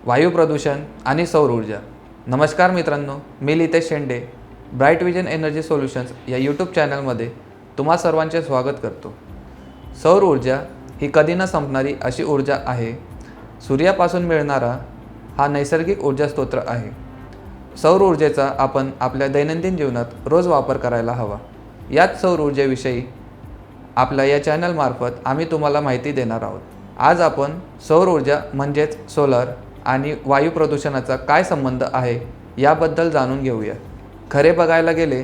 वायू प्रदूषण आणि सौर ऊर्जा। नमस्कार मित्रांनो, मी लितेश शेंडे ब्राईटविजन एनर्जी सोल्युशन्स या यूट्यूब चॅनलमध्ये तुम्हा सर्वांचे स्वागत करतो। सौर ऊर्जा ही कधी न संपणारी अशी ऊर्जा आहे। सूर्यापासून मिळणारा हा नैसर्गिक ऊर्जा स्रोत आहे। सौर ऊर्जेचा आपण आपल्या दैनंदिन जीवनात रोज वापर करायला हवा। याच सौर ऊर्जेविषयी आपल्या या चॅनलमार्फत आम्ही तुम्हाला माहिती देणार आहोत। आज आपण सौर ऊर्जा म्हणजेच सोलर आणि वायू प्रदूषणाचा काय संबंध आहे याबद्दल जाणून घेऊया। खरे बघायला गेले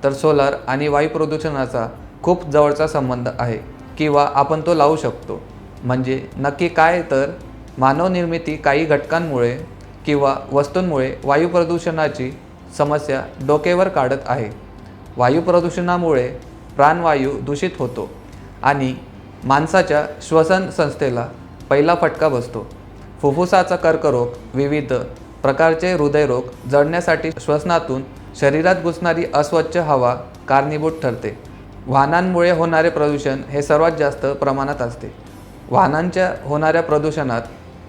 तर सोलर आणि वायू प्रदूषणाचा खूप जवळचा संबंध आहे किंवा आपण तो लावू शकतो। म्हणजे नक्की काय तर मानवनिर्मित काही घटकांमुळे किंवा वस्तूंमुळे वायू प्रदूषणाची समस्या डोक्यावर काढत आहे। वायू प्रदूषणामुळे प्राणवायू दूषित होतो आणि माणसाच्या श्वसन संस्थेला पहिला फटका बसतो। फुफ्फुसाचा कर्करोग, विविध प्रकारचे हृदयरोग जळण्यासाठी श्वसनातून शरीरात घुसणारी अस्वच्छ हवा कारणीभूत ठरते। वाहनांमुळे होणारे प्रदूषण हे सर्वात जास्त प्रमाणात असते। वाहनांच्या होणाऱ्या प्रदूषणात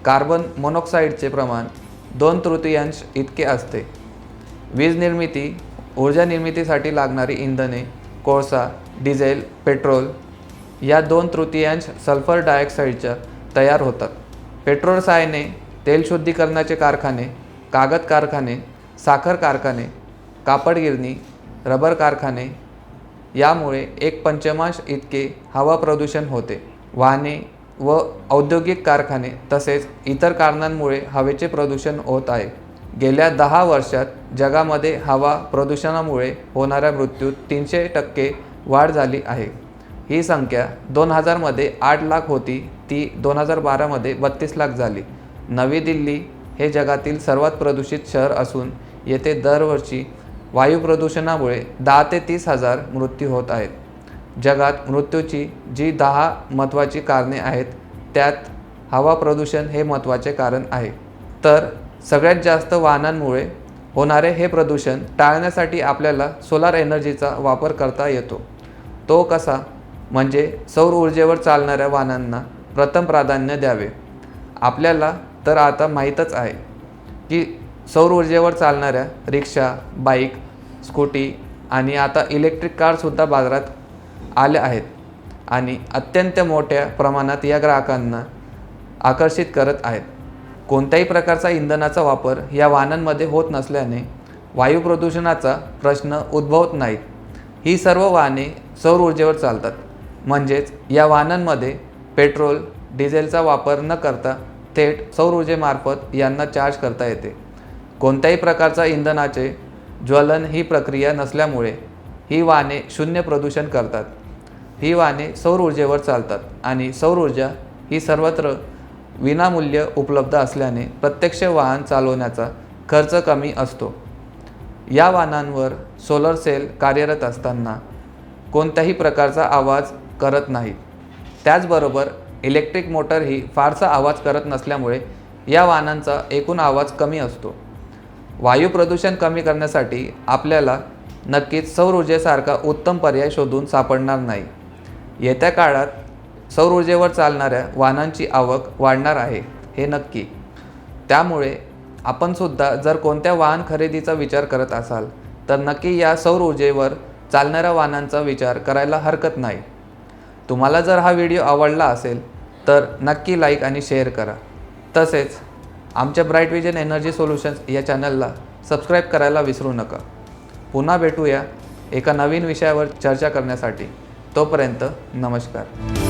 कार्बन मोनॉक्साईडचे प्रमाण 2/3 इतके असते। वीज निर्मिती, ऊर्जा निर्मितीसाठी लागणारी इंधने कोळसा, डिझेल, पेट्रोल या 2/3 सल्फर डायऑक्साईडच्या तयार होतात। पेट्रोल रसायने, तेल शुद्धीकरणाचे कारखाने, कागद कारखाने, साखर कारखाने, कापड गिरणी, रबर कारखाने यामुळे 1/5 इतके हवा प्रदूषण होते। वाहने व औद्योगिक कारखाने तसेच इतर कारणांमुळे हवेचे प्रदूषण होत आहे। गेल्या 10 वर्षात जगामध्ये हवा प्रदूषणामुळे होणाऱ्या मृत्यूत 300% वाढ झाली आहे। ही संख्या 2000 मध्ये 8 लाख होती, ती 2012 मध्ये 32 लाख झाली। नवी दिल्ली हे जगातील सर्वात प्रदूषित शहर असून येथे दरवर्षी वायू प्रदूषणामुळे 10 ते 30 हजार मृत्यू होत आहेत। जगात मृत्यूची जी 10 महत्त्वाची कारणे आहेत त्यात हवा प्रदूषण हे महत्त्वाचे कारण आहे। तर सगळ्यात जास्त वाहनांमुळे होणारे हे प्रदूषण टाळण्यासाठी आपल्याला सोलार एनर्जीचा वापर करता येतो। तो कसा? म्हणजे सौर ऊर्जेवर चालणाऱ्या वाहनांना प्रथम प्राधान्य द्यावे। आपल्याला तर आता माहीतच आहे की सौर ऊर्जेवर चालणाऱ्या रिक्षा, बाईक, स्कूटी आणि आता इलेक्ट्रिक कारसुद्धा बाजारात आल्या आहेत आणि अत्यंत मोठ्या प्रमाणात या ग्राहकांना आकर्षित करत आहेत। कोणत्याही प्रकारचा इंधनाचा वापर या वाहनांमध्ये होत नसल्याने वायू प्रदूषणाचा प्रश्न उद्भवत नाही। ही सर्व वाहने सौर ऊर्जेवर चालतात, म्हणजेच या वाहनांमध्ये पेट्रोल, डिझेलचा वापर न करता थेट सौर ऊर्जेमार्फत यांना चार्ज करता येते। कोणत्याही प्रकारचा इंधनाचे ज्वलन ही प्रक्रिया नसल्यामुळे ही वाहने शून्य प्रदूषण करतात। ही वाहने सौर ऊर्जेवर चालतात आणि सौर ऊर्जा ही सर्वत्र विनामूल्य उपलब्ध असल्याने प्रत्यक्ष वाहन चालवण्याचा खर्च कमी असतो। या वाहनांवर सोलर सेल कार्यरत असताना कोणत्याही प्रकारचा आवाज करत नाहीत। त्याचबरोबर इलेक्ट्रिक मोटरही फारसा आवाज करत नसल्यामुळे या वाहनांचा एकूण आवाज कमी असतो। वायू प्रदूषण कमी करण्यासाठी आपल्याला नक्कीच सौर ऊर्जेसारखा उत्तम पर्याय शोधून सापडणार नाही। येत्या काळात सौर ऊर्जेवर चालणाऱ्या वाहनांची आवक वाढणार आहे हे नक्की। त्यामुळे आपणसुद्धा जर कोणत्या वाहन खरेदीचा विचार करत असाल तर नक्की या सौर ऊर्जेवर चालणाऱ्या वाहनांचा विचार करायला हरकत नाही। तुम्हाला जर हा व्हिडिओ आवडला असेल तर नक्की लाईक आणि शेअर करा। तसेच आमच्या ब्राईटविजन एनर्जी सोल्युशन्स या चॅनलला सबस्क्राईब करायला विसरू नका। पुन्हा भेटूया एका नवीन विषयावर चर्चा करण्यासाठी। तोपर्यंत नमस्कार।